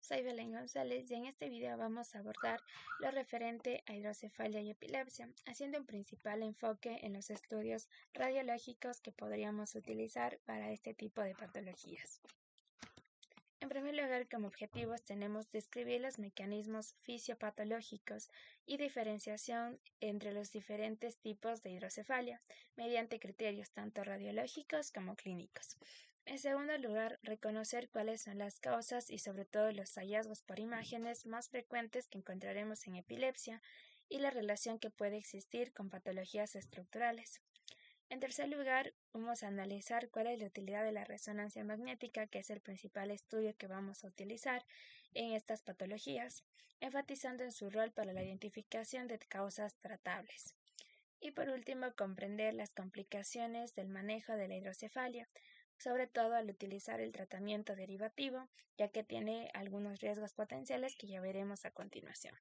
soy Belén González y en este video vamos a abordar lo referente a hidrocefalia y epilepsia, haciendo un principal enfoque en los estudios radiológicos que podríamos utilizar para este tipo de patologías. En primer lugar, como objetivos tenemos describir los mecanismos fisiopatológicos y diferenciación entre los diferentes tipos de hidrocefalia, mediante criterios tanto radiológicos como clínicos. En segundo lugar, reconocer cuáles son las causas y sobre todo los hallazgos por imágenes más frecuentes que encontraremos en epilepsia y la relación que puede existir con patologías estructurales. En tercer lugar, vamos a analizar cuál es la utilidad de la resonancia magnética, que es el principal estudio que vamos a utilizar en estas patologías, enfatizando en su rol para la identificación de causas tratables. Y por último, comprender las complicaciones del manejo de la hidrocefalia, sobre todo al utilizar el tratamiento derivativo, ya que tiene algunos riesgos potenciales que ya veremos a continuación.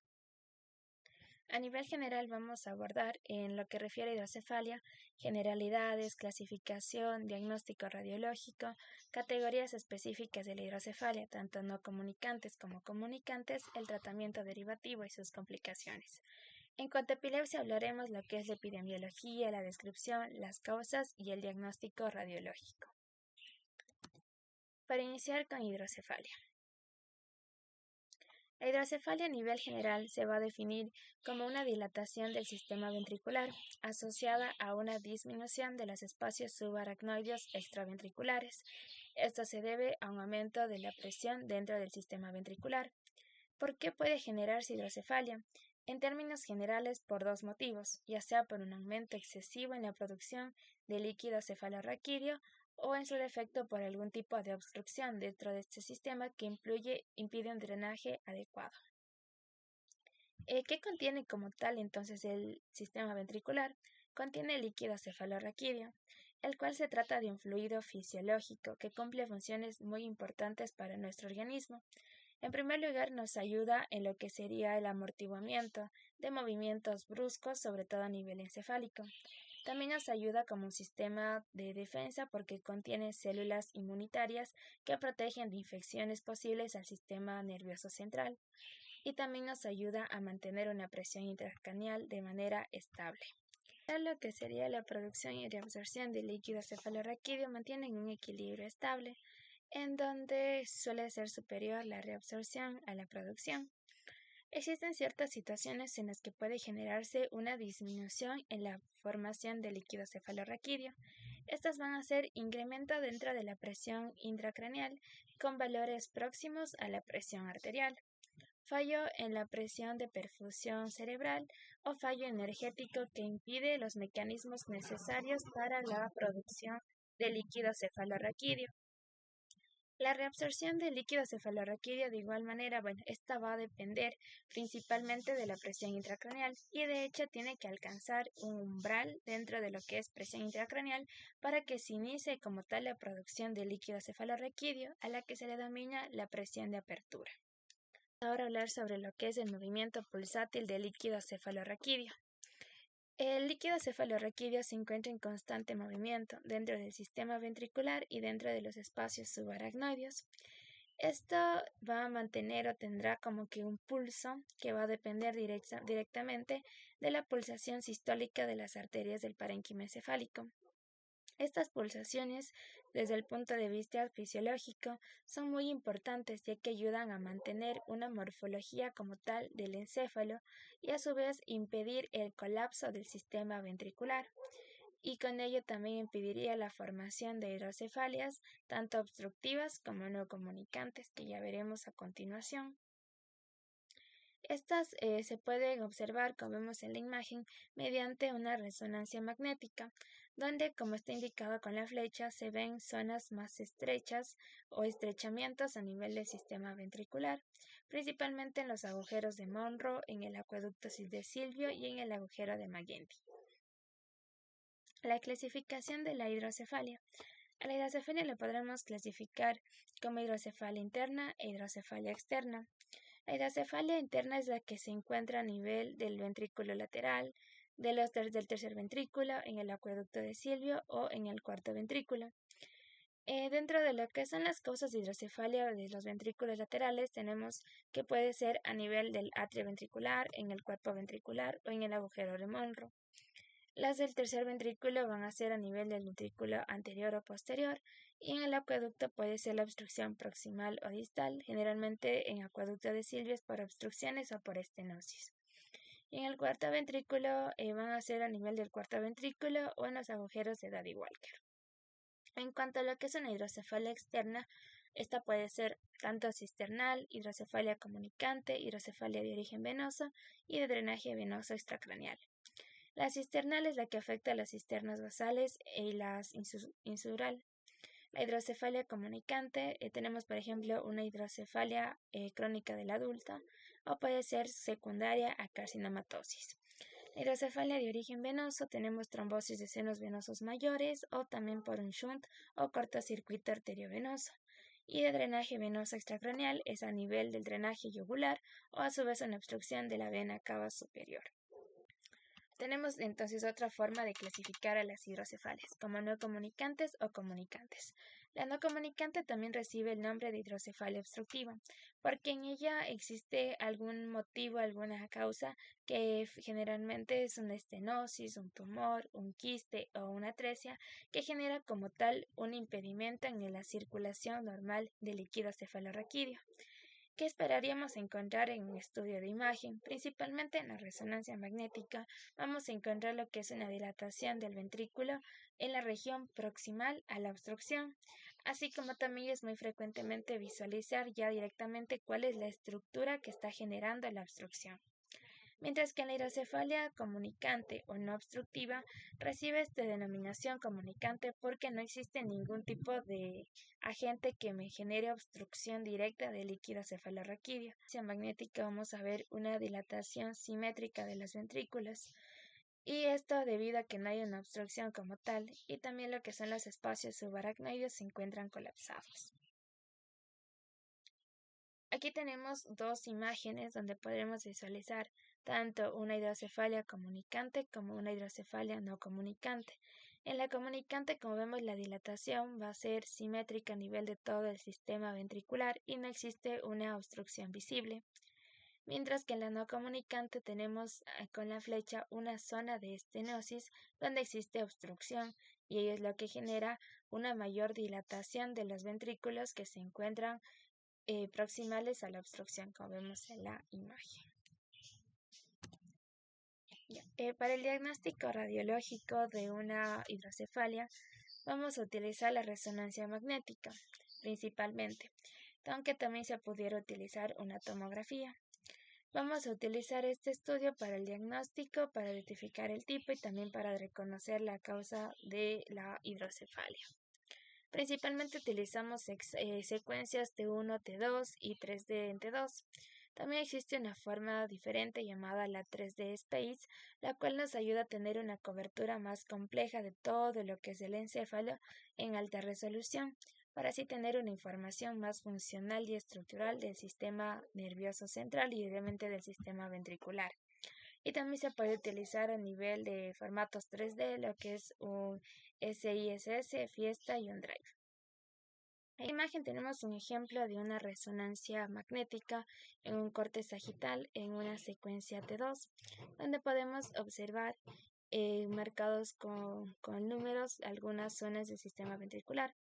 A nivel general vamos a abordar en lo que refiere a hidrocefalia, generalidades, clasificación, diagnóstico radiológico, categorías específicas de la hidrocefalia, tanto no comunicantes como comunicantes, el tratamiento derivativo y sus complicaciones. En cuanto a epilepsia hablaremos lo que es la epidemiología, la descripción, las causas y el diagnóstico radiológico. Para iniciar con hidrocefalia. La hidrocefalia a nivel general se va a definir como una dilatación del sistema ventricular asociada a una disminución de los espacios subaracnoideos extraventriculares. Esto se debe a un aumento de la presión dentro del sistema ventricular. ¿Por qué puede generarse hidrocefalia? En términos generales, por dos motivos, ya sea por un aumento excesivo en la producción de líquido cefalorraquídeo o en su defecto por algún tipo de obstrucción dentro de este sistema que impide un drenaje adecuado. ¿Qué contiene como tal entonces el sistema ventricular? Contiene líquido cefalorraquídeo, el cual se trata de un fluido fisiológico que cumple funciones muy importantes para nuestro organismo. En primer lugar, nos ayuda en lo que sería el amortiguamiento de movimientos bruscos, sobre todo a nivel encefálico. También nos ayuda como un sistema de defensa porque contiene células inmunitarias que protegen de infecciones posibles al sistema nervioso central. Y también nos ayuda a mantener una presión intracraneal de manera estable. Lo que sería la producción y reabsorción de líquido cefalorraquídeo mantienen un equilibrio estable, en donde suele ser superior la reabsorción a la producción. Existen ciertas situaciones en las que puede generarse una disminución en la formación de líquido cefalorraquídeo. Estas van a ser incremento dentro de la presión intracraneal con valores próximos a la presión arterial, fallo en la presión de perfusión cerebral o fallo energético que impide los mecanismos necesarios para la producción de líquido cefalorraquídeo. La reabsorción de líquido cefalorraquídeo de igual manera, esta va a depender principalmente de la presión intracraneal y de hecho tiene que alcanzar un umbral dentro de lo que es presión intracraneal para que se inicie como tal la producción de líquido cefalorraquídeo, a la que se le denomina la presión de apertura. Ahora hablar sobre lo que es el movimiento pulsátil del líquido cefalorraquídeo. El líquido cefalorraquídeo se encuentra en constante movimiento dentro del sistema ventricular y dentro de los espacios subaracnoideos. Esto va a mantener o tendrá como que un pulso que va a depender directamente de la pulsación sistólica de las arterias del parénquima encefálico. Estas pulsaciones, desde el punto de vista fisiológico, son muy importantes ya que ayudan a mantener una morfología como tal del encéfalo y a su vez impedir el colapso del sistema ventricular. Y con ello también impediría la formación de hidrocefalias, tanto obstructivas como no comunicantes, que ya veremos a continuación. Estas se pueden observar, como vemos en la imagen, mediante una resonancia magnética, donde, como está indicado con la flecha, se ven zonas más estrechas o estrechamientos a nivel del sistema ventricular, principalmente en los agujeros de Monro, en el acueducto de Silvio y en el agujero de Magendie. La clasificación de la hidrocefalia. A la hidrocefalia la podremos clasificar como hidrocefalia interna e hidrocefalia externa. La hidrocefalia interna es la que se encuentra a nivel del ventrículo lateral, del tercer ventrículo, en el acueducto de Silvio o en el cuarto ventrículo. Dentro de lo que son las causas de hidrocefalia de los ventrículos laterales, tenemos que puede ser a nivel del atrio ventricular, en el cuerpo ventricular o en el agujero de Monro. Las del tercer ventrículo van a ser a nivel del ventrículo anterior o posterior, y en el acueducto puede ser la obstrucción proximal o distal, generalmente en acueducto de Silvius por obstrucciones o por estenosis. Y en el cuarto ventrículo van a ser a nivel del cuarto ventrículo o en los agujeros de Daddy-Walker. En cuanto a lo que es una hidrocefalia externa, esta puede ser tanto cisternal, hidrocefalia comunicante, hidrocefalia de origen venoso y de drenaje venoso extracraneal. La cisternal es la que afecta a las cisternas basales y las insural. La hidrocefalia comunicante, tenemos por ejemplo una hidrocefalia crónica del adulto o puede ser secundaria a carcinomatosis. La hidrocefalia de origen venoso, tenemos trombosis de senos venosos mayores o también por un shunt o cortocircuito arteriovenoso. Y de drenaje venoso extracraneal es a nivel del drenaje yugular o a su vez una obstrucción de la vena cava superior. Tenemos entonces otra forma de clasificar a las hidrocefalias, como no comunicantes o comunicantes. La no comunicante también recibe el nombre de hidrocefalia obstructiva, porque en ella existe algún motivo, alguna causa, que generalmente es una estenosis, un tumor, un quiste o una atresia, que genera como tal un impedimento en la circulación normal del líquido cefalorraquídeo. ¿Qué esperaríamos encontrar en un estudio de imagen? Principalmente en la resonancia magnética vamos a encontrar lo que es una dilatación del ventrículo en la región proximal a la obstrucción, así como también es muy frecuentemente visualizar ya directamente cuál es la estructura que está generando la obstrucción. Mientras que en la hidrocefalia comunicante o no obstructiva recibe esta denominación comunicante porque no existe ningún tipo de agente que me genere obstrucción directa del líquido cefalorraquídeo. En magnética vamos a ver una dilatación simétrica de los ventrículos, y esto debido a que no hay una obstrucción como tal, y también lo que son los espacios subaracnoideos se encuentran colapsados. Aquí tenemos dos imágenes donde podremos visualizar tanto una hidrocefalia comunicante como una hidrocefalia no comunicante. En la comunicante, como vemos, la dilatación va a ser simétrica a nivel de todo el sistema ventricular y no existe una obstrucción visible. Mientras que en la no comunicante tenemos con la flecha una zona de estenosis donde existe obstrucción, y ello es lo que genera una mayor dilatación de los ventrículos que se encuentran proximales a la obstrucción, como vemos en la imagen. Para el diagnóstico radiológico de una hidrocefalia vamos a utilizar la resonancia magnética principalmente, aunque también se pudiera utilizar una tomografía. Vamos a utilizar este estudio para el diagnóstico, para identificar el tipo y también para reconocer la causa de la hidrocefalia. Principalmente utilizamos secuencias T1, T2 y 3D en T2. También existe una forma diferente llamada la 3D Space, la cual nos ayuda a tener una cobertura más compleja de todo lo que es el encéfalo en alta resolución, para así tener una información más funcional y estructural del sistema nervioso central y obviamente del sistema ventricular. Y también se puede utilizar a nivel de formatos 3D, lo que es un SISS, Fiesta y OnDrive. En la imagen tenemos un ejemplo de una resonancia magnética en un corte sagital en una secuencia T2, donde podemos observar marcados con números algunas zonas del sistema ventricular.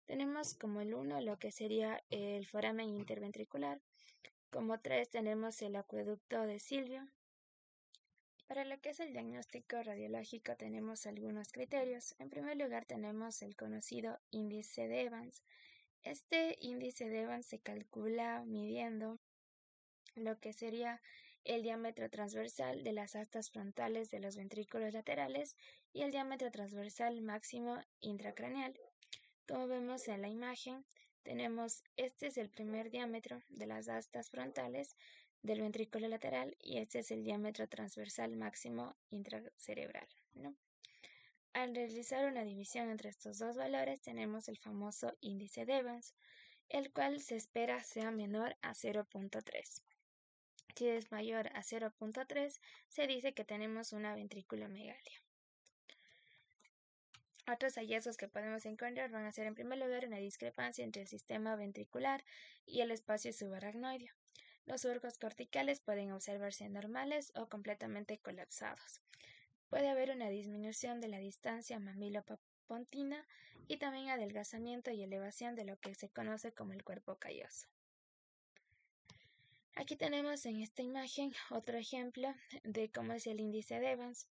Tenemos como el 1 lo que sería el foramen interventricular, como 3 tenemos el acueducto de Silvio. Para lo que es el diagnóstico radiológico tenemos algunos criterios. En primer lugar tenemos el conocido índice de Evans. Este índice de Evans se calcula midiendo lo que sería el diámetro transversal de las astas frontales de los ventrículos laterales y el diámetro transversal máximo intracraneal. Como vemos en la imagen, este es el primer diámetro de las astas frontales del ventrículo lateral y este es el diámetro transversal máximo intracerebral, ¿no? Al realizar una división entre estos dos valores tenemos el famoso índice de Evans, el cual se espera sea menor a 0.3. Si es mayor a 0.3, se dice que tenemos una ventriculomegalia. Otros hallazgos que podemos encontrar van a ser, en primer lugar, una discrepancia entre el sistema ventricular y el espacio subaracnoideo. Los surcos corticales pueden observarse normales o completamente colapsados. Puede haber una disminución de la distancia mamilo-pontina y también adelgazamiento y elevación de lo que se conoce como el cuerpo calloso. Aquí tenemos en esta imagen otro ejemplo de cómo es el índice de Evans.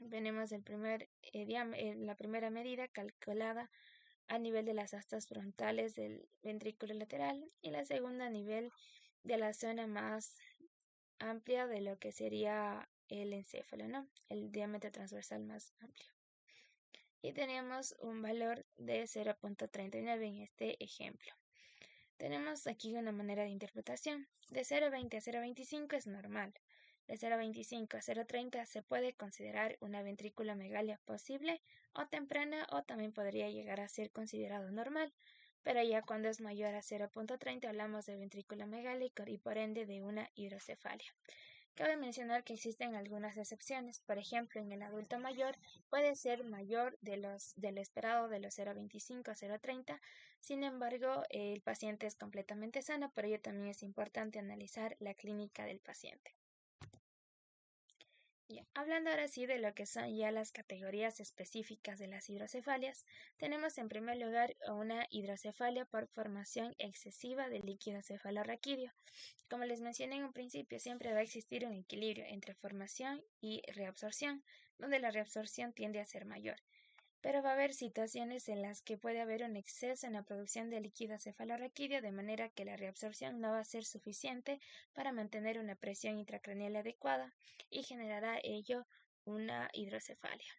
Tenemos la primera medida calculada a nivel de las astas frontales del ventrículo lateral y la segunda a nivel de la zona más amplia de lo que sería el encéfalo, ¿no? El diámetro transversal más amplio. Y tenemos un valor de 0.39 en este ejemplo. Tenemos aquí una manera de interpretación. De 0.20 a 0.25 es normal. De 0.25 a 0.30 se puede considerar una ventriculomegalia posible o temprana, o también podría llegar a ser considerado normal, pero ya cuando es mayor a 0.30 hablamos de ventriculomegalia y por ende de una hidrocefalia. Cabe mencionar que existen algunas excepciones. Por ejemplo, en el adulto mayor puede ser mayor de lo esperado de los 0.25 a 0.30. Sin embargo, el paciente es completamente sano, por ello también es importante analizar la clínica del paciente. Hablando ahora sí de lo que son ya las categorías específicas de las hidrocefalias, tenemos en primer lugar una hidrocefalia por formación excesiva de líquido cefalorraquídeo. Como les mencioné en un principio, siempre va a existir un equilibrio entre formación y reabsorción, donde la reabsorción tiende a ser mayor. Pero va a haber situaciones en las que puede haber un exceso en la producción de líquido cefalorraquídeo, de manera que la reabsorción no va a ser suficiente para mantener una presión intracraneal adecuada y generará ello una hidrocefalia.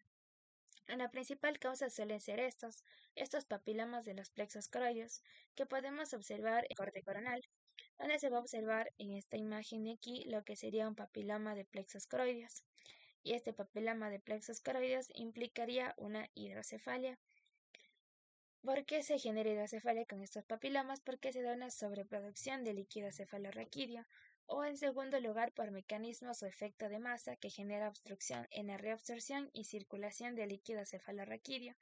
La principal causa suelen ser estos papilomas de los plexos coroideos que podemos observar en el corte coronal, donde se va a observar en esta imagen de aquí lo que sería un papiloma de plexos coroideos. Y este papiloma de plexos coroideos implicaría una hidrocefalia. ¿Por qué se genera hidrocefalia con estos papilomas? Porque se da una sobreproducción de líquido cefalorraquídeo, o en segundo lugar por mecanismos o efecto de masa que genera obstrucción en la reabsorción y circulación de líquido cefalorraquídeo.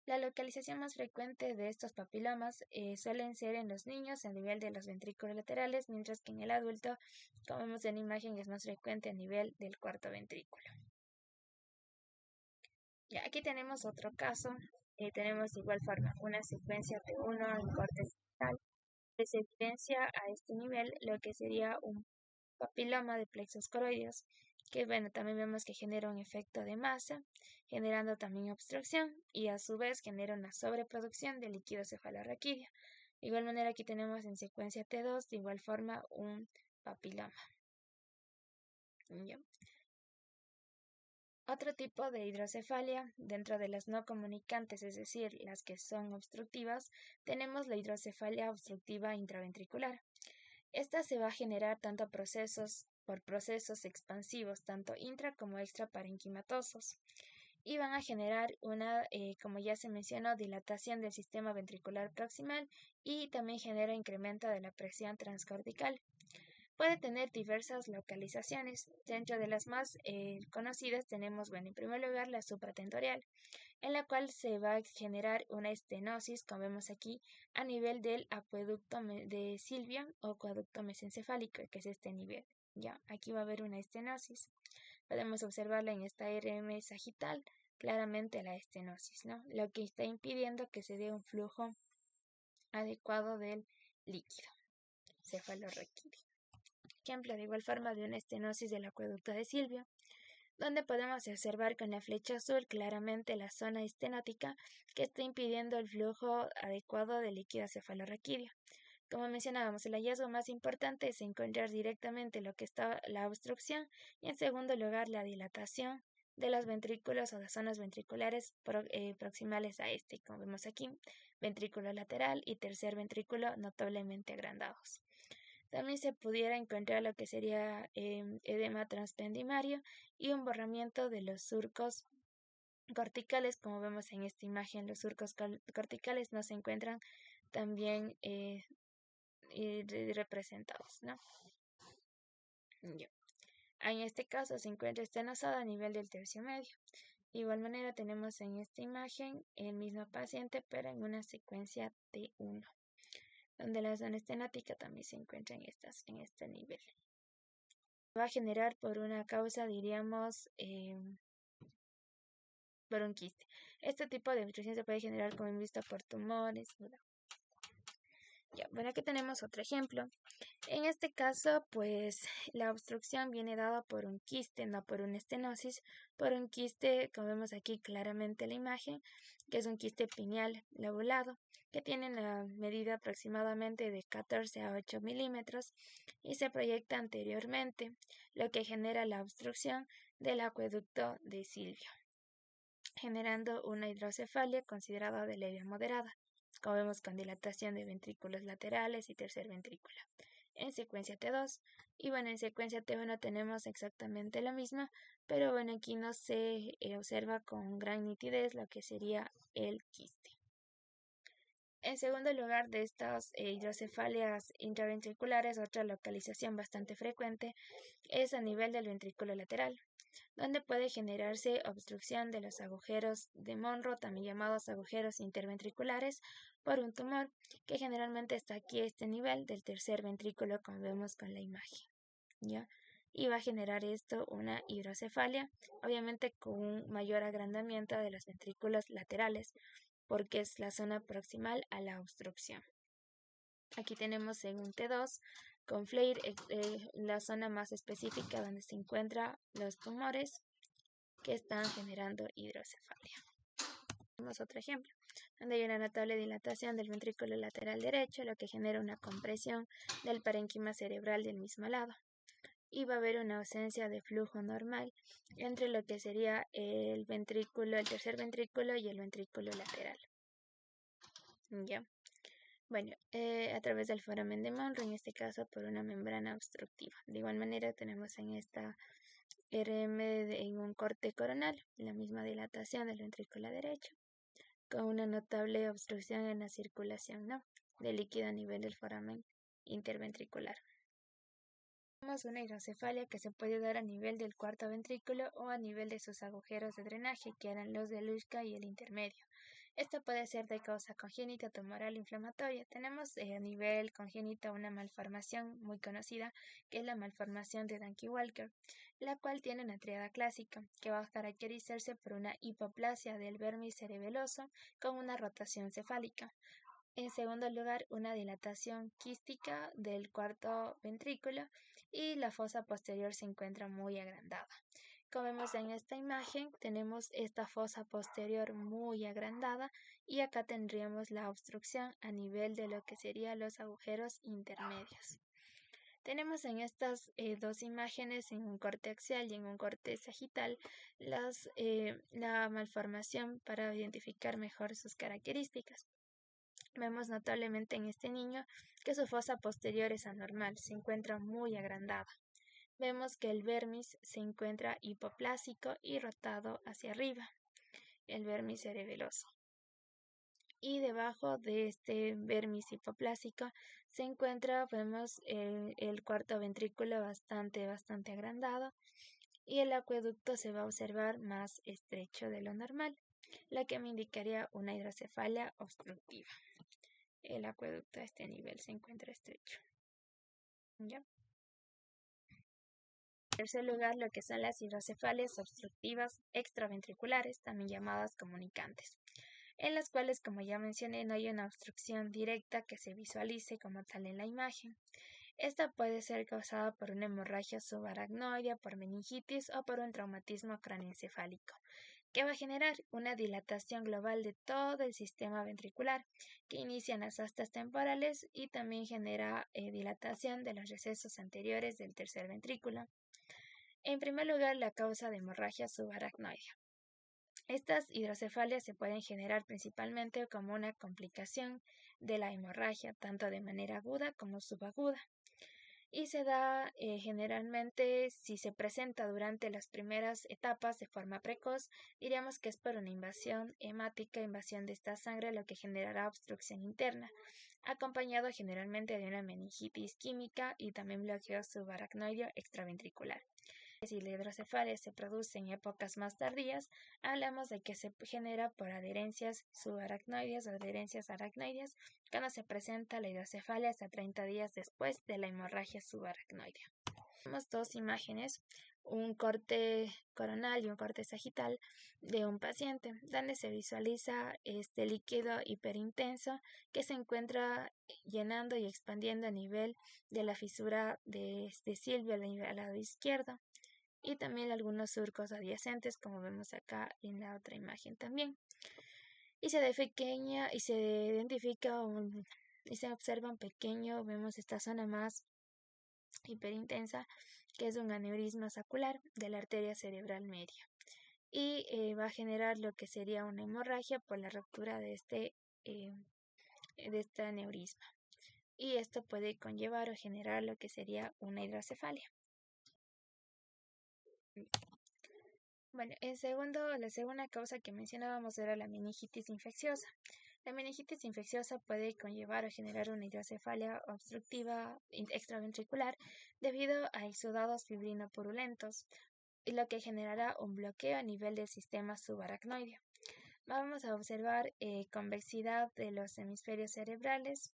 La localización más frecuente de estos papilomas suelen ser en los niños a nivel de los ventrículos laterales, mientras que en el adulto, como vemos en la imagen, es más frecuente a nivel del cuarto ventrículo. Ya, aquí tenemos otro caso. Tenemos de igual forma una secuencia T1 en corte central, que se evidencia a este nivel lo que sería un papiloma de plexos coroideos, que bueno, también vemos que genera un efecto de masa, generando también obstrucción y a su vez genera una sobreproducción de líquido cefalorraquídeo. De igual manera aquí tenemos en secuencia T2 de igual forma un papiloma. ¿Ya? Otro tipo de hidrocefalia, dentro de las no comunicantes, es decir, las que son obstructivas, tenemos la hidrocefalia obstructiva intraventricular. Esta se va a generar tanto por procesos expansivos, tanto intra como extraparenquimatosos, y van a generar una, como ya se mencionó, dilatación del sistema ventricular proximal y también genera incremento de la presión transcortical. Puede tener diversas localizaciones. Dentro de las más conocidas tenemos, bueno, en primer lugar la supratentorial, en la cual se va a generar una estenosis, como vemos aquí, a nivel del acueducto de Sylvian o acueducto mesencefálico, que es este nivel. Ya, aquí va a haber una estenosis. Podemos observarla en esta RM sagital, claramente la estenosis, ¿no? Lo que está impidiendo que se dé un flujo adecuado del líquido cefalorraquídeo. Ejemplo de igual forma de una estenosis del acueducto de Sylvia, donde podemos observar con la flecha azul claramente la zona estenótica que está impidiendo el flujo adecuado de líquido cefalorraquídeo. Como mencionábamos, el hallazgo más importante es encontrar directamente lo que está la obstrucción y en segundo lugar la dilatación de los ventrículos o de zonas ventriculares proximales a este, como vemos aquí, ventrículo lateral y tercer ventrículo notablemente agrandados. También se pudiera encontrar lo que sería edema transpendimario y un borramiento de los surcos corticales. Como vemos en esta imagen, los surcos corticales no se encuentran también representados, ¿no? Ya. En este caso se encuentra estenosado a nivel del tercio medio. De igual manera tenemos en esta imagen el mismo paciente, pero en una secuencia T1, donde la zona estenática también se encuentra en este nivel. Va a generar por una causa, diríamos, por un quiste. Este tipo de obstrucción se puede generar, como hemos visto, por tumores. Ya, bueno, aquí tenemos otro ejemplo. En este caso, pues la obstrucción viene dada por un quiste, no por una estenosis, por un quiste, como vemos aquí claramente en la imagen, que es un quiste pineal lobulado, que tiene una medida aproximadamente de 14 a 8 milímetros y se proyecta anteriormente, lo que genera la obstrucción del acueducto de Silvio, generando una hidrocefalia considerada de leve a moderada, como vemos con dilatación de ventrículos laterales y tercer ventrículo. En secuencia T2, y bueno, en secuencia T1 tenemos exactamente lo mismo, pero bueno, aquí no se observa con gran nitidez lo que sería el quiste. En segundo lugar, de estas hidrocefalias intraventriculares, otra localización bastante frecuente es a nivel del ventrículo lateral, donde puede generarse obstrucción de los agujeros de Monro, también llamados agujeros interventriculares, por un tumor que generalmente está aquí a este nivel del tercer ventrículo, como vemos con la imagen, ¿ya? Y va a generar esto una hidrocefalia, obviamente con un mayor agrandamiento de los ventrículos laterales, porque es la zona proximal a la obstrucción. Aquí tenemos en un T2 con FLAIR la zona más específica donde se encuentran los tumores que están generando hidrocefalia. Tenemos otro ejemplo, donde hay una notable dilatación del ventrículo lateral derecho, lo que genera una compresión del parénquima cerebral del mismo lado. Y va a haber una ausencia de flujo normal entre lo que sería el tercer ventrículo y el ventrículo lateral. ¿Ya? Bueno, a través del foramen de Monro, en este caso por una membrana obstructiva. De igual manera tenemos en esta RM en un corte coronal, la misma dilatación del ventrículo derecho, con una notable obstrucción en la circulación, de líquido a nivel del foramen interventricular. Tenemos una hidrocefalia que se puede dar a nivel del cuarto ventrículo o a nivel de sus agujeros de drenaje, que eran los de Luschka y el intermedio. Esto puede ser de causa congénita, tumoral o inflamatoria. Tenemos a nivel congénita una malformación muy conocida, que es la malformación de Danky-Walker, la cual tiene una tríada clásica, que va a caracterizarse por una hipoplasia del vermis cerebeloso con una rotación cefálica. En segundo lugar, una dilatación quística del cuarto ventrículo y la fosa posterior se encuentra muy agrandada. Como vemos en esta imagen, tenemos esta fosa posterior muy agrandada y acá tendríamos la obstrucción a nivel de lo que serían los agujeros intermedios. Tenemos en estas dos imágenes, en un corte axial y en un corte sagital, la malformación para identificar mejor sus características. Vemos notablemente en este niño que su fosa posterior es anormal, se encuentra muy agrandada. Vemos que el vermis se encuentra hipoplásico y rotado hacia arriba, el vermis cerebeloso. Y debajo de este vermis hipoplásico se encuentra, vemos el cuarto ventrículo bastante agrandado y el acueducto se va a observar más estrecho de lo normal, lo que me indicaría una hidrocefalia obstructiva. El acueducto a este nivel se encuentra estrecho. ¿Ya? En tercer lugar, lo que son las hidrocefalias obstructivas extraventriculares, también llamadas comunicantes, en las cuales, como ya mencioné, no hay una obstrucción directa que se visualice como tal en la imagen. Esta puede ser causada por una hemorragia subaracnoidea, por meningitis o por un traumatismo craneoencefálico, que va a generar una dilatación global de todo el sistema ventricular, que inicia en las astas temporales y también genera dilatación de los recesos anteriores del tercer ventrículo. En primer lugar, la causa de hemorragia subaracnoidea. Estas hidrocefalias se pueden generar principalmente como una complicación de la hemorragia, tanto de manera aguda como subaguda. Y se da generalmente si se presenta durante las primeras etapas de forma precoz, diríamos que es por una invasión hemática, invasión de esta sangre, lo que generará obstrucción interna, acompañado generalmente de una meningitis química y también bloqueo subaracnoideo extraventricular. Si la hidrocefalia se produce en épocas más tardías, hablamos de que se genera por adherencias subaracnoides o adherencias aracnoides cuando se presenta la hidrocefalia hasta 30 días después de la hemorragia subaracnoidea. Tenemos dos imágenes, un corte coronal y un corte sagital de un paciente, donde se visualiza este líquido hiperintenso que se encuentra llenando y expandiendo a nivel de la fisura de Silvio al lado izquierdo, y también algunos surcos adyacentes, como vemos acá en la otra imagen también. Y se identifica y se observa un pequeño, vemos esta zona más hiperintensa, que es un aneurisma saccular de la arteria cerebral media, y va a generar lo que sería una hemorragia por la ruptura de este aneurisma, y esto puede conllevar o generar lo que sería una hidrocefalia. Bueno, la segunda causa que mencionábamos era la meningitis infecciosa. La meningitis infecciosa puede conllevar o generar una hidrocefalia obstructiva extraventricular debido a exudados fibrinopurulentos, y lo que generará un bloqueo a nivel del sistema subaracnoideo. Vamos a observar convexidad de los hemisferios cerebrales.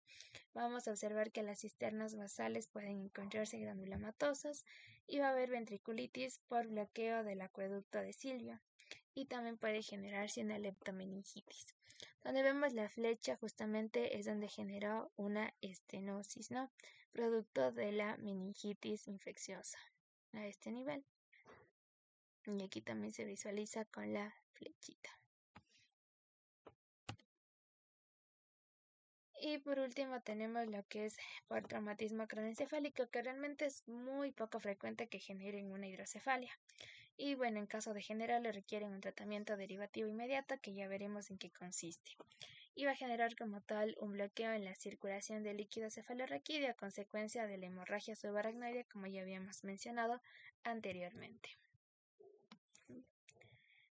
Vamos a observar que las cisternas basales pueden encontrarse granulomatosas y va a haber ventriculitis por bloqueo del acueducto de Silvio, y también puede generarse una leptomeningitis. Donde vemos la flecha justamente es donde generó una estenosis, ¿no? Producto de la meningitis infecciosa a este nivel. Y aquí también se visualiza con la flechita. Y por último tenemos lo que es por traumatismo craneoencefálico, que realmente es muy poco frecuente que generen una hidrocefalia. Y bueno, en caso de generarlo requieren un tratamiento derivativo inmediato, que ya veremos en qué consiste. Y va a generar como tal un bloqueo en la circulación del líquido cefalorraquídeo a consecuencia de la hemorragia subaracnoidea, como ya habíamos mencionado anteriormente.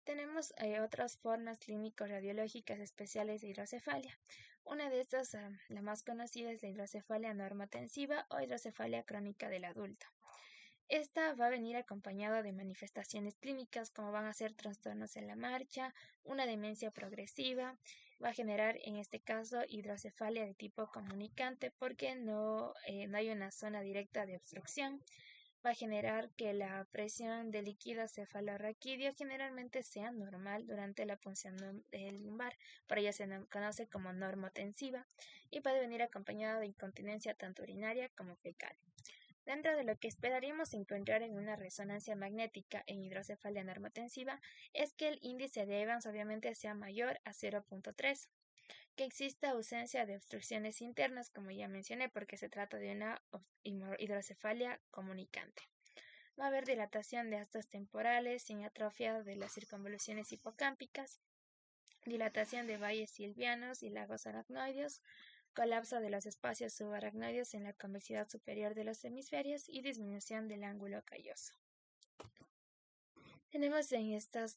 Tenemos otras formas clínico-radiológicas especiales de hidrocefalia. Una de estas, la más conocida, es la hidrocefalia normotensiva o hidrocefalia crónica del adulto. Esta va a venir acompañada de manifestaciones clínicas como van a ser trastornos en la marcha, una demencia progresiva, va a generar en este caso hidrocefalia de tipo comunicante porque no hay una zona directa de obstrucción. Va a generar que la presión del líquido cefalorraquídeo generalmente sea normal durante la punción del lumbar, por ello se conoce como normotensiva, y puede venir acompañada de incontinencia tanto urinaria como fecal. Dentro de lo que esperaríamos encontrar en una resonancia magnética en hidrocefalia normotensiva es que el índice de Evans obviamente sea mayor a 0.3, que exista ausencia de obstrucciones internas, como ya mencioné, porque se trata de una hidrocefalia comunicante. Va a haber dilatación de astos temporales sin atrofia de las circunvoluciones hipocámpicas, dilatación de valles silvianos y lagos aracnoideos, colapso de los espacios subaracnoideos en la convexidad superior de los hemisferios y disminución del ángulo calloso. Tenemos en estas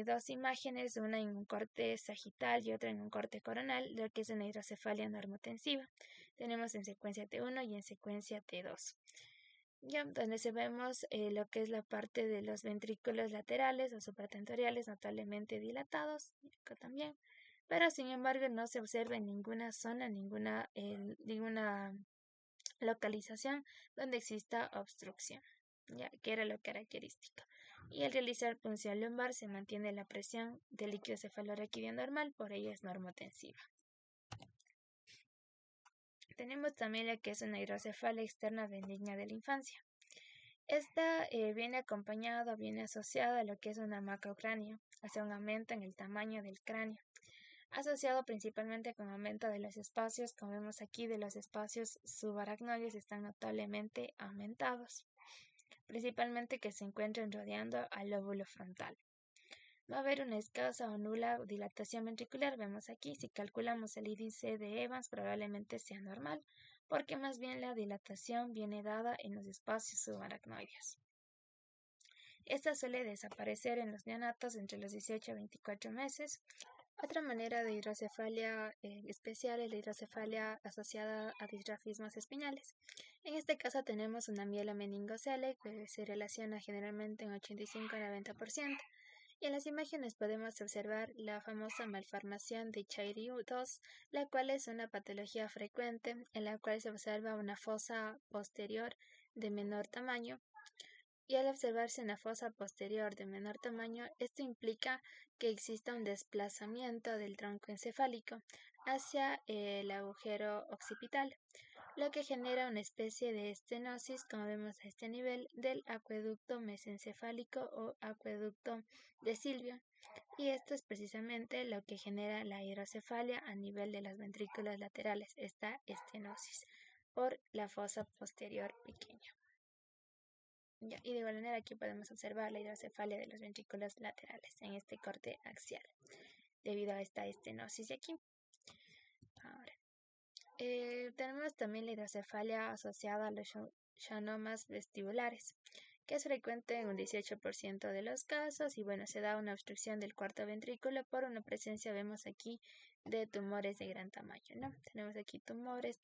dos imágenes, una en un corte sagital y otra en un corte coronal, lo que es una hidrocefalia normotensiva. Tenemos en secuencia T1 y en secuencia T2. Ya, donde se vemos lo que es la parte de los ventrículos laterales o supratentoriales notablemente dilatados, acá también, pero sin embargo no se observa en ninguna zona, ninguna localización donde exista obstrucción, ya que era lo característico. Y al realizar punción lumbar se mantiene la presión del líquido cefalorraquídeo normal, por ello es normotensiva. Tenemos también lo que es una hidrocefalia externa benigna de la infancia. Esta viene asociada a lo que es una macrocráneo, o sea, un aumento en el tamaño del cráneo, asociado principalmente con aumento de los espacios, como vemos aquí, de los espacios subaracnoides están notablemente aumentados, principalmente que se encuentran rodeando al lóbulo frontal. Va a haber una escasa o nula dilatación ventricular, vemos aquí, si calculamos el índice de Evans probablemente sea normal, porque más bien la dilatación viene dada en los espacios subaracnoideos. Esta suele desaparecer en los neonatos entre los 18 a 24 meses. Otra manera de hidrocefalia especial es la hidrocefalia asociada a disgrafismos espinales, En este caso tenemos una mielomeningocele que se relaciona generalmente en 85 a 90%. Y en las imágenes podemos observar la famosa malformación de Chiari-2, la cual es una patología frecuente en la cual se observa una fosa posterior de menor tamaño. Y al observarse una fosa posterior de menor tamaño, esto implica que exista un desplazamiento del tronco encefálico hacia el agujero occipital, lo que genera una especie de estenosis, como vemos a este nivel, del acueducto mesencefálico o acueducto de Silvio. Y esto es precisamente lo que genera la hidrocefalia a nivel de las ventrículas laterales, esta estenosis, por la fosa posterior pequeña. Y de igual manera aquí podemos observar la hidrocefalia de los ventrículos laterales en este corte axial, debido a esta estenosis de aquí. Ahora, tenemos también la hidrocefalia asociada a los schwannomas vestibulares, que es frecuente en un 18% de los casos y bueno, se da una obstrucción del cuarto ventrículo por una presencia, vemos aquí, de tumores de gran tamaño, ¿no? Tenemos aquí tumores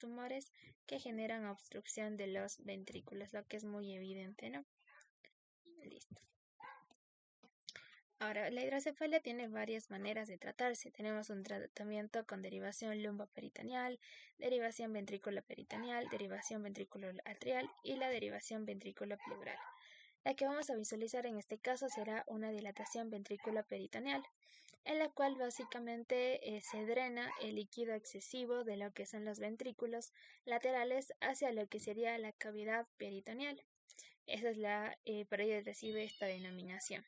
que generan obstrucción de los ventrículos, lo que es muy evidente, ¿no? Listo. Ahora, la hidrocefalia tiene varias maneras de tratarse. Tenemos un tratamiento con derivación lumboperitoneal, derivación ventrículo-peritoneal, derivación ventrículo-atrial y la derivación ventrículo-pleural. La que vamos a visualizar en este caso será una dilatación ventrículo-peritoneal, en la cual básicamente se drena el líquido excesivo de lo que son los ventrículos laterales hacia lo que sería la cavidad peritoneal. Esa es por ello recibe esta denominación.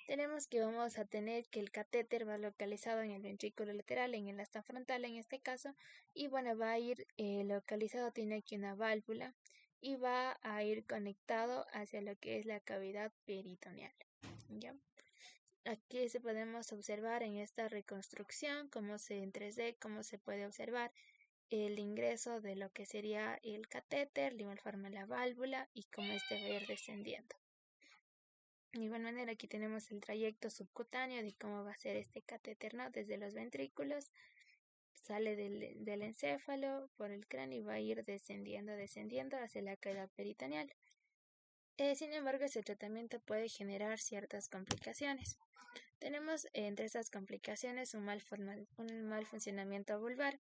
Tenemos que vamos a tener que el catéter va localizado en el ventrículo lateral, en el asta frontal en este caso, y bueno, va a ir localizado, tiene aquí una válvula, y va a ir conectado hacia lo que es la cavidad peritoneal. ¿Ya? Aquí se podemos observar en esta reconstrucción, como en 3D, cómo se puede observar el ingreso de lo que sería el catéter, de igual forma la válvula y cómo este va a ir descendiendo. De igual manera aquí tenemos el trayecto subcutáneo de cómo va a ser este catéter, ¿no? Desde los ventrículos, sale del encéfalo por el cráneo y va a ir descendiendo hacia la cavidad peritoneal. Sin embargo, este tratamiento puede generar ciertas complicaciones. Tenemos entre estas complicaciones un mal funcionamiento vulvar.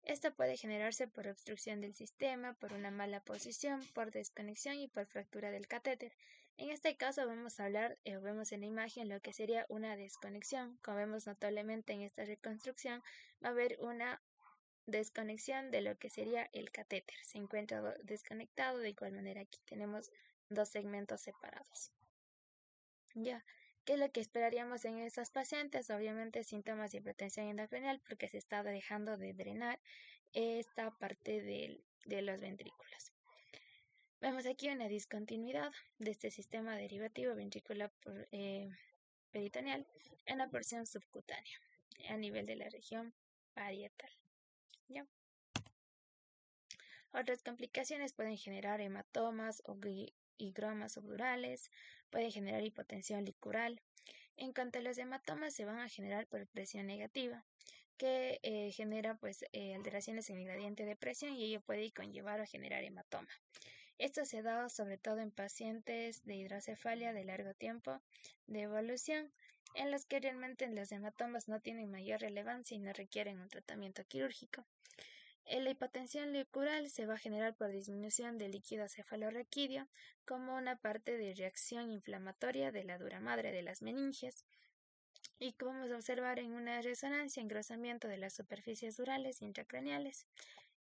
Esto puede generarse por obstrucción del sistema, por una mala posición, por desconexión y por fractura del catéter. En este caso vamos a hablar, vemos en la imagen lo que sería una desconexión. Como vemos notablemente en esta reconstrucción, va a haber una desconexión de lo que sería el catéter. Se encuentra desconectado, de igual manera aquí tenemos dos segmentos separados. Ya. ¿Qué es lo que esperaríamos en estos pacientes? Obviamente síntomas de hipertensión intracraneal porque se está dejando de drenar esta parte de los ventrículos. Vemos aquí una discontinuidad de este sistema derivativo ventrículo peritoneal en la porción subcutánea a nivel de la región parietal. ¿Ya? Otras complicaciones pueden generar hematomas o higromas subdurales, pueden generar hipotensión licural. En cuanto a los hematomas, se van a generar por presión negativa, que genera alteraciones en el gradiente de presión y ello puede conllevar a generar hematoma. Esto se da sobre todo en pacientes de hidrocefalia de largo tiempo de evolución, en los que realmente los hematomas no tienen mayor relevancia y no requieren un tratamiento quirúrgico. La hipotensión licural se va a generar por disminución del líquido cefalorraquídeo como una parte de reacción inflamatoria de la dura madre de las meninges. Y como vamos a observar en una resonancia, engrosamiento de las superficies durales intracraneales.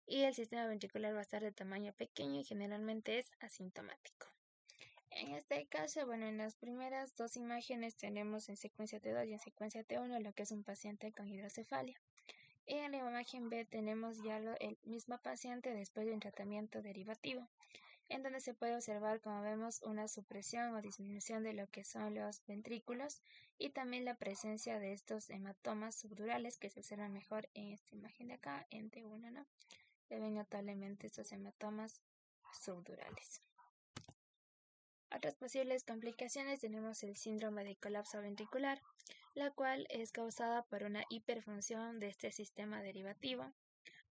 Y el sistema ventricular va a estar de tamaño pequeño y generalmente es asintomático. En este caso, en las primeras dos imágenes tenemos en secuencia T2 y en secuencia T1 lo que es un paciente con hidrocefalia. Y en la imagen B tenemos ya el mismo paciente después de un tratamiento derivativo, en donde se puede observar, como vemos, una supresión o disminución de lo que son los ventrículos y también la presencia de estos hematomas subdurales que se observan mejor en esta imagen de acá, en T1, ¿no? Se ven notablemente estos hematomas subdurales. Otras posibles complicaciones tenemos el síndrome de colapso ventricular, la cual es causada por una hiperfunción de este sistema derivativo,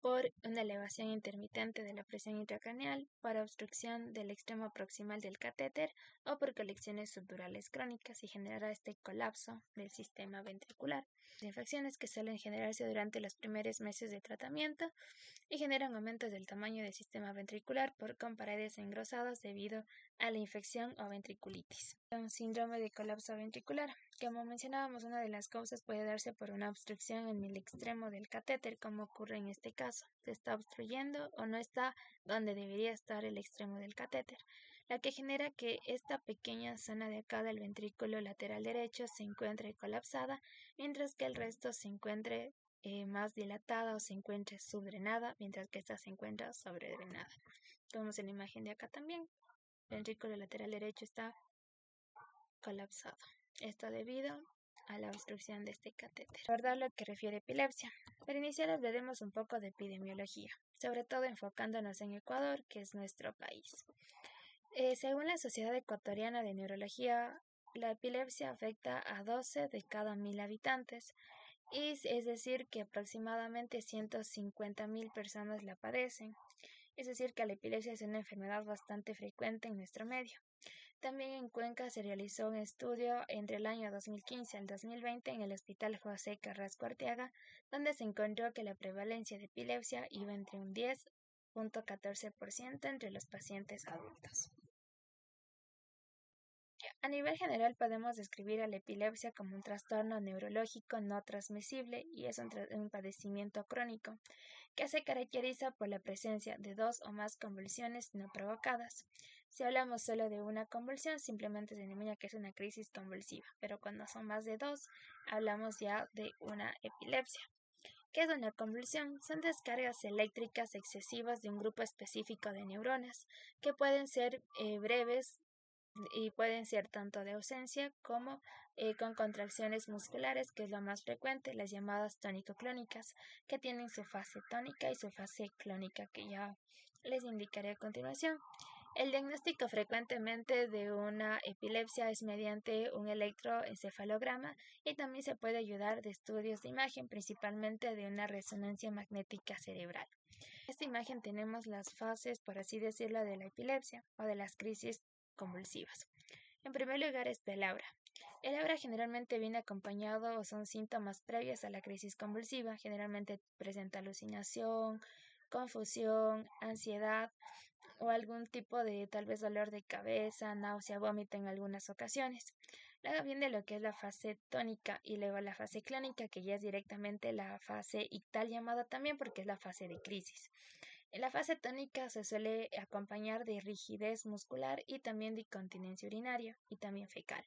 por una elevación intermitente de la presión intracraneal, por obstrucción del extremo proximal del catéter o por colecciones subdurales crónicas y generará este colapso del sistema ventricular. Infecciones que suelen generarse durante los primeros meses de tratamiento y generan aumentos del tamaño del sistema ventricular con paredes engrosadas debido a la infección o ventriculitis. Un síndrome de colapso ventricular. Como mencionábamos, una de las causas puede darse por una obstrucción en el extremo del catéter, como ocurre en este caso. Se está obstruyendo o no está donde debería estar el extremo del catéter, la que genera que esta pequeña zona de acá del ventrículo lateral derecho se encuentre colapsada, mientras que el resto se encuentre más dilatada o se encuentre subdrenada, mientras que esta se encuentra sobredrenada. Vemos en la imagen de acá también. El ventrículo lateral derecho está colapsado. Esto debido a la obstrucción de este catéter. Abordar lo que refiere a epilepsia. Para iniciar hablaremos un poco de epidemiología, sobre todo enfocándonos en Ecuador, que es nuestro país. Según la Sociedad Ecuatoriana de Neurología, la epilepsia afecta a 12 de cada 1000 habitantes, y es decir que aproximadamente 150.000 personas la padecen. Es decir que la epilepsia es una enfermedad bastante frecuente en nuestro medio. También en Cuenca se realizó un estudio entre el año 2015 al 2020 en el Hospital José Carrasco Arteaga, donde se encontró que la prevalencia de epilepsia iba entre un 10.14% entre los pacientes adultos. A nivel general podemos describir a la epilepsia como un trastorno neurológico no transmisible y es un padecimiento crónico que se caracteriza por la presencia de 2 o más convulsiones no provocadas. Si hablamos solo de una convulsión, simplemente se denomina que es una crisis convulsiva, pero cuando son más de 2, hablamos ya de una epilepsia. ¿Qué es una convulsión? Son descargas eléctricas excesivas de un grupo específico de neuronas, que pueden ser breves y pueden ser tanto de ausencia como con contracciones musculares, que es lo más frecuente, las llamadas tónico-clónicas, que tienen su fase tónica y su fase clónica, que ya les indicaré a continuación. El diagnóstico frecuentemente de una epilepsia es mediante un electroencefalograma y también se puede ayudar de estudios de imagen, principalmente de una resonancia magnética cerebral. En esta imagen tenemos las fases, por así decirlo, de la epilepsia o de las crisis convulsivas. En primer lugar está el aura. El aura generalmente viene acompañado o son síntomas previos a la crisis convulsiva. Generalmente presenta alucinación, confusión, ansiedad o algún tipo de tal vez dolor de cabeza, náusea, vómito en algunas ocasiones. Luego viene lo que es la fase tónica y luego la fase clónica, que ya es directamente la fase ictal llamada también porque es la fase de crisis. En la fase tónica se suele acompañar de rigidez muscular y también de incontinencia urinaria y también fecal.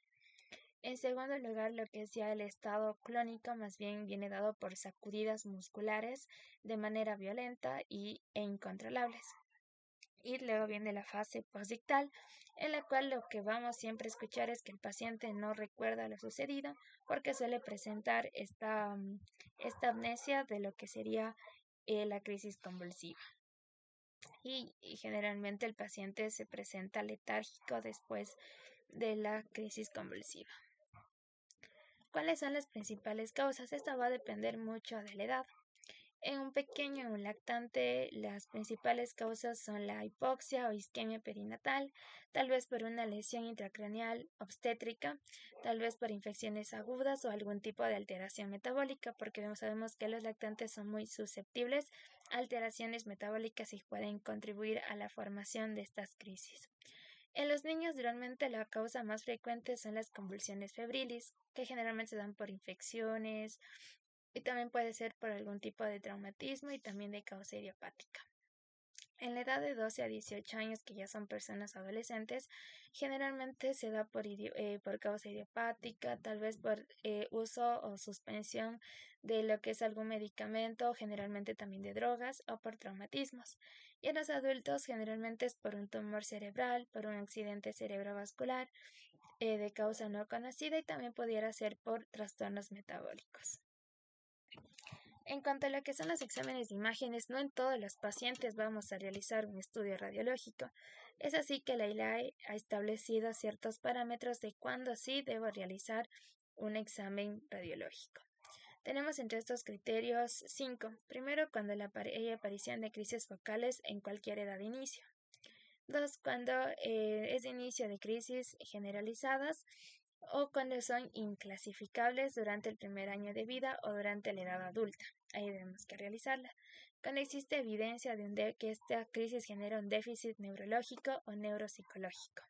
En segundo lugar, lo que es ya el estado clónico más bien viene dado por sacudidas musculares de manera violenta e incontrolables. Y luego viene la fase postdictal, en la cual lo que vamos siempre a escuchar es que el paciente no recuerda lo sucedido porque suele presentar esta amnesia de lo que sería la crisis convulsiva. Y generalmente el paciente se presenta letárgico después de la crisis convulsiva. ¿Cuáles son las principales causas? Esto va a depender mucho de la edad. En un pequeño, en un lactante, las principales causas son la hipoxia o isquemia perinatal, tal vez por una lesión intracraneal obstétrica, tal vez por infecciones agudas o algún tipo de alteración metabólica, porque sabemos que los lactantes son muy susceptibles a alteraciones metabólicas y pueden contribuir a la formación de estas crisis. En los niños, realmente la causa más frecuente son las convulsiones febriles, que generalmente se dan por infecciones, y también puede ser por algún tipo de traumatismo y también de causa idiopática. En la edad de 12 a 18 años, que ya son personas adolescentes, generalmente se da por causa idiopática, tal vez por uso o suspensión de lo que es algún medicamento, generalmente también de drogas o por traumatismos. Y en los adultos generalmente es por un tumor cerebral, por un accidente cerebrovascular de causa no conocida y también pudiera ser por trastornos metabólicos. En cuanto a lo que son los exámenes de imágenes, no en todos los pacientes vamos a realizar un estudio radiológico. Es así que la ILAE ha establecido ciertos parámetros de cuándo sí debo realizar un examen radiológico. Tenemos entre estos criterios 5. Primero, cuando hay aparición de crisis focales en cualquier edad de inicio. 2. Cuando es de inicio de crisis generalizadas o cuando son inclasificables durante el primer año de vida o durante la edad adulta. Ahí tenemos que realizarla. Cuando existe evidencia de que esta crisis genera un déficit neurológico o neuropsicológico.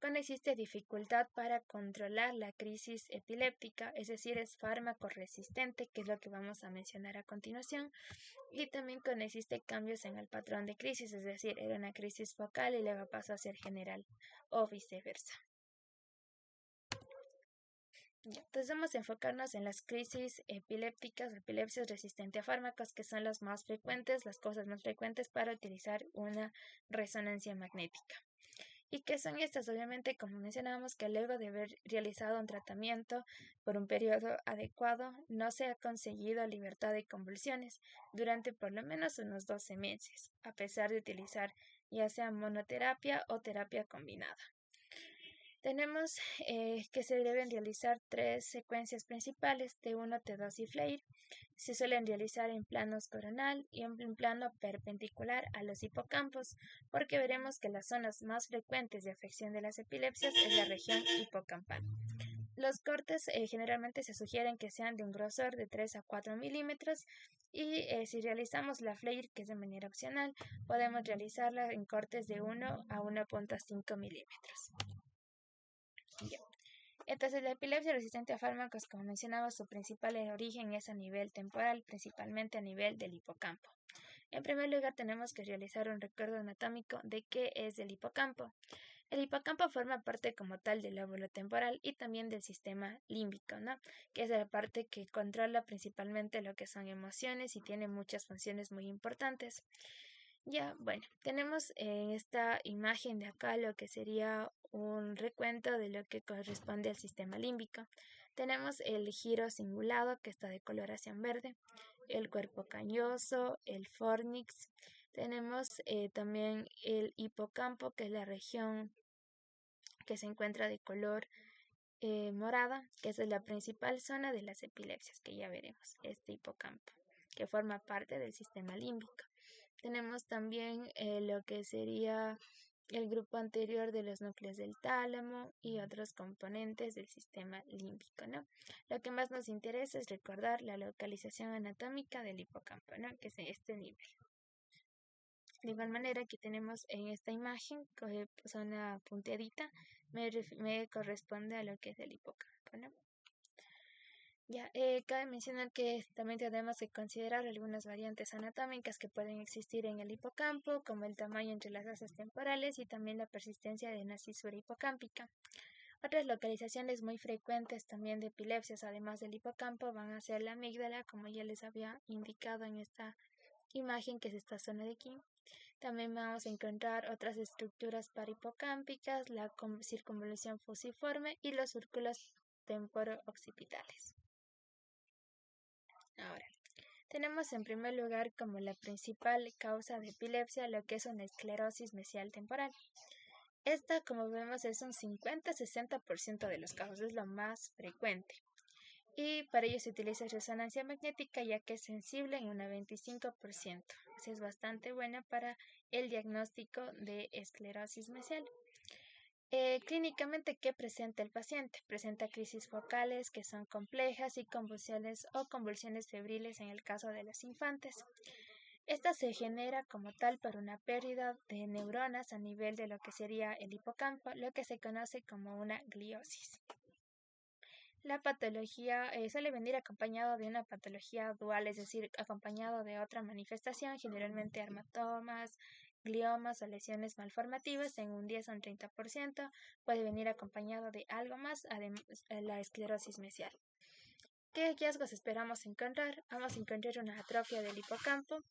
Cuando existe dificultad para controlar la crisis epiléptica, es decir, es fármaco resistente, que es lo que vamos a mencionar a continuación, y también cuando existe cambios en el patrón de crisis, es decir, era una crisis focal y luego pasó a ser general, o viceversa. Entonces vamos a enfocarnos en las crisis epilépticas, epilepsias resistentes a fármacos, que son las más frecuentes, las cosas más frecuentes para utilizar una resonancia magnética. ¿Y qué son estas? Obviamente, como mencionábamos, que luego de haber realizado un tratamiento por un periodo adecuado, no se ha conseguido libertad de convulsiones durante por lo menos unos 12 meses, a pesar de utilizar ya sea monoterapia o terapia combinada. Tenemos que se deben realizar 3 secuencias principales, T1, T2 y FLAIR. Se suelen realizar en planos coronal y en plano perpendicular a los hipocampos, porque veremos que las zonas más frecuentes de afección de las epilepsias es la región hipocampal. Los cortes generalmente se sugieren que sean de un grosor de 3 a 4 milímetros y si realizamos la FLAIR, que es de manera opcional, podemos realizarla en cortes de 1 a 1.5 milímetros. Entonces, la epilepsia resistente a fármacos, como mencionaba, su principal origen es a nivel temporal, principalmente a nivel del hipocampo. En primer lugar, tenemos que realizar un recuerdo anatómico de qué es el hipocampo. El hipocampo forma parte como tal del lóbulo temporal y también del sistema límbico, ¿no? Que es la parte que controla principalmente lo que son emociones y tiene muchas funciones muy importantes. Ya, bueno, tenemos en esta imagen de acá lo que sería un recuento de lo que corresponde al sistema límbico. Tenemos el giro cingulado, que está de coloración verde, el cuerpo cañoso, el fornix. Tenemos también el hipocampo, que es la región que se encuentra de color morada, que esa es la principal zona de las epilepsias, que ya veremos, este hipocampo, que forma parte del sistema límbico. Tenemos también lo que sería el grupo anterior de los núcleos del tálamo y otros componentes del sistema límbico, ¿no? Lo que más nos interesa es recordar la localización anatómica del hipocampo, ¿no? Que es este nivel. De igual manera, aquí tenemos en esta imagen, zona punteadita, me corresponde a lo que es el hipocampo, ¿no? Ya, cabe mencionar que también tenemos que considerar algunas variantes anatómicas que pueden existir en el hipocampo, como el tamaño entre las asas temporales y también la persistencia de una cisura hipocámpica. Otras localizaciones muy frecuentes también de epilepsias, además del hipocampo, van a ser la amígdala, como ya les había indicado en esta imagen, que es esta zona de aquí. También vamos a encontrar otras estructuras parahipocámpicas, la circunvolución fusiforme y los círculos temporo-occipitales. Ahora, tenemos en primer lugar como la principal causa de epilepsia lo que es una esclerosis mesial temporal. Esta, como vemos, es un 50-60% de los casos, es lo más frecuente. Y para ello se utiliza resonancia magnética, ya que es sensible en un 25%. Eso es bastante buena para el diagnóstico de esclerosis mesial. Clínicamente, ¿qué presenta el paciente? Presenta crisis focales que son complejas y convulsiones o convulsiones febriles en el caso de los infantes. Esta se genera como tal por una pérdida de neuronas a nivel de lo que sería el hipocampo, lo que se conoce como una gliosis. La patología suele venir acompañado de una patología dual, es decir, acompañado de otra manifestación, generalmente armatomas, gliomas o lesiones malformativas en un 10 a un 30%, puede venir acompañado de algo más, además la esclerosis mesial. ¿Qué hallazgos esperamos encontrar? Vamos a encontrar una atrofia del hipocampo,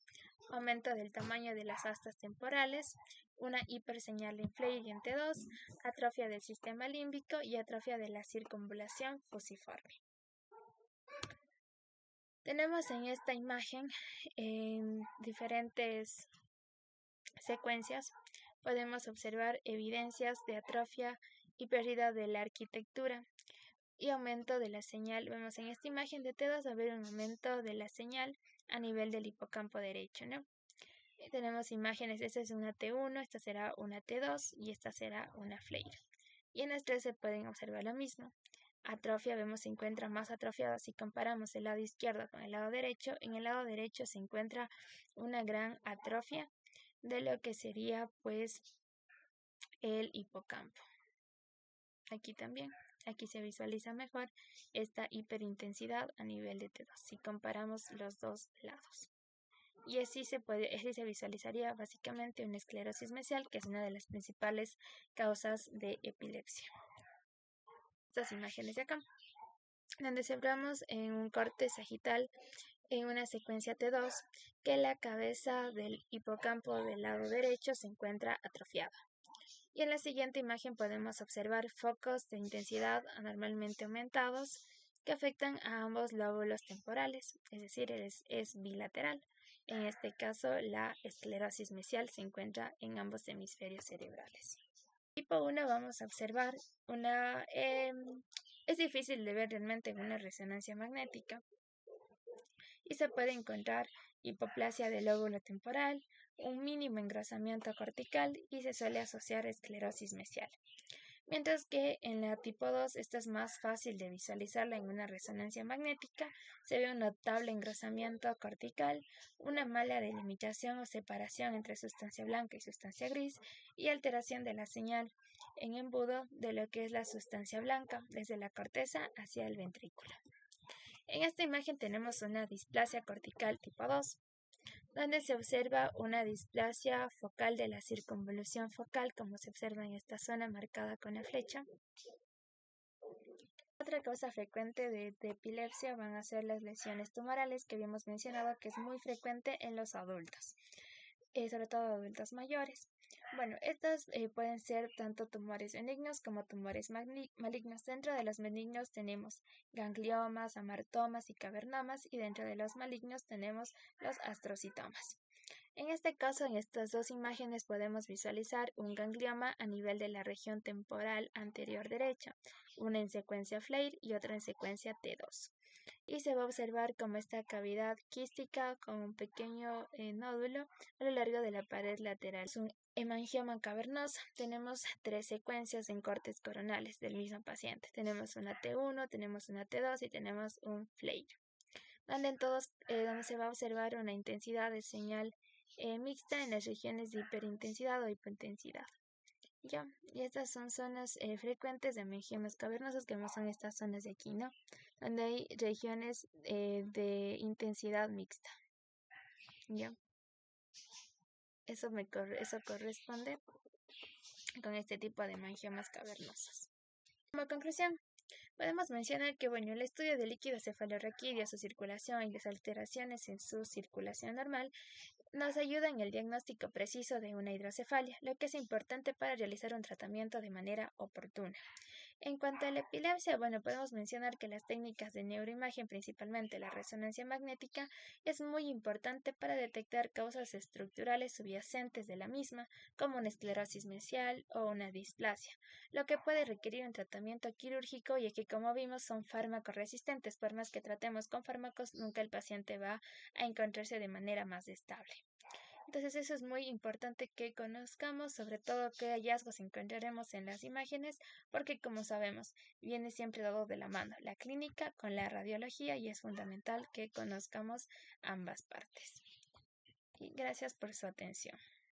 aumento del tamaño de las astas temporales, una hiperseñal en FLAIR y en T2, atrofia del sistema límbico y atrofia de la circunvalación fusiforme. Tenemos en esta imagen en diferentes secuencias podemos observar evidencias de atrofia y pérdida de la arquitectura y aumento de la señal. Vemos en esta imagen de T2 va a haber un aumento de la señal a nivel del hipocampo derecho, ¿no? Tenemos imágenes, esta es una T1, esta será una T2 y esta será una FLAIR. Y en las tres se pueden observar lo mismo. Atrofia, vemos se encuentra más atrofiada si comparamos el lado izquierdo con el lado derecho. En el lado derecho se encuentra una gran atrofia de lo que sería pues el hipocampo. Aquí también, aquí se visualiza mejor esta hiperintensidad a nivel de T2 si comparamos los dos lados. Y así se visualizaría básicamente una esclerosis mesial, que es una de las principales causas de epilepsia. Estas imágenes de acá, donde observamos en un corte sagital en una secuencia T2 que la cabeza del hipocampo del lado derecho se encuentra atrofiada. Y en la siguiente imagen podemos observar focos de intensidad anormalmente aumentados que afectan a ambos lóbulos temporales, es decir, es bilateral. En este caso, la esclerosis mesial se encuentra en ambos hemisferios cerebrales. Tipo 1 vamos a observar es difícil de ver realmente en una resonancia magnética y se puede encontrar hipoplasia del lóbulo temporal, un mínimo engrosamiento cortical y se suele asociar a esclerosis mesial. Mientras que en la tipo 2 esta es más fácil de visualizarla en una resonancia magnética, se ve un notable engrosamiento cortical, una mala delimitación o separación entre sustancia blanca y sustancia gris y alteración de la señal en embudo de lo que es la sustancia blanca desde la corteza hacia el ventrículo. En esta imagen tenemos una displasia cortical tipo 2, donde se observa una displasia focal de la circunvolución focal, como se observa en esta zona marcada con la flecha. Otra causa frecuente de epilepsia van a ser las lesiones tumorales, que habíamos mencionado que es muy frecuente en los adultos, sobre todo adultos mayores. Bueno, estos pueden ser tanto tumores benignos como tumores malignos. Dentro de los benignos tenemos gangliomas, amartomas y cavernomas, y dentro de los malignos tenemos los astrocitomas. En este caso, en estas dos imágenes podemos visualizar un ganglioma a nivel de la región temporal anterior derecha, una en secuencia FLAIR y otra en secuencia T2. Y se va a observar como esta cavidad quística con un pequeño nódulo a lo largo de la pared lateral. Es un hemangioma cavernoso. Tenemos tres secuencias en cortes coronales del mismo paciente. Tenemos una T1, tenemos una T2 y tenemos un FLAIR, donde se va a observar una intensidad de señal mixta en las regiones de hiperintensidad o hipointensidad. Ya, y estas son zonas frecuentes de hemangiomas cavernosos, que no son estas zonas de aquí, ¿no? Donde hay regiones de intensidad mixta. Ya, eso corresponde con este tipo de hemangiomas cavernosos. Como conclusión, podemos mencionar que el estudio de líquidos cefalorraquídeos, su circulación y las alteraciones en su circulación normal nos ayuda en el diagnóstico preciso de una hidrocefalia, lo que es importante para realizar un tratamiento de manera oportuna. En cuanto a la epilepsia, podemos mencionar que las técnicas de neuroimagen, principalmente la resonancia magnética, es muy importante para detectar causas estructurales subyacentes de la misma, como una esclerosis mesial o una displasia, lo que puede requerir un tratamiento quirúrgico, ya que, como vimos, son fármacos resistentes. Por más que tratemos con fármacos, nunca el paciente va a encontrarse de manera más estable. Entonces eso es muy importante que conozcamos, sobre todo qué hallazgos encontraremos en las imágenes, porque como sabemos, viene siempre dado de la mano la clínica con la radiología y es fundamental que conozcamos ambas partes. Y gracias por su atención.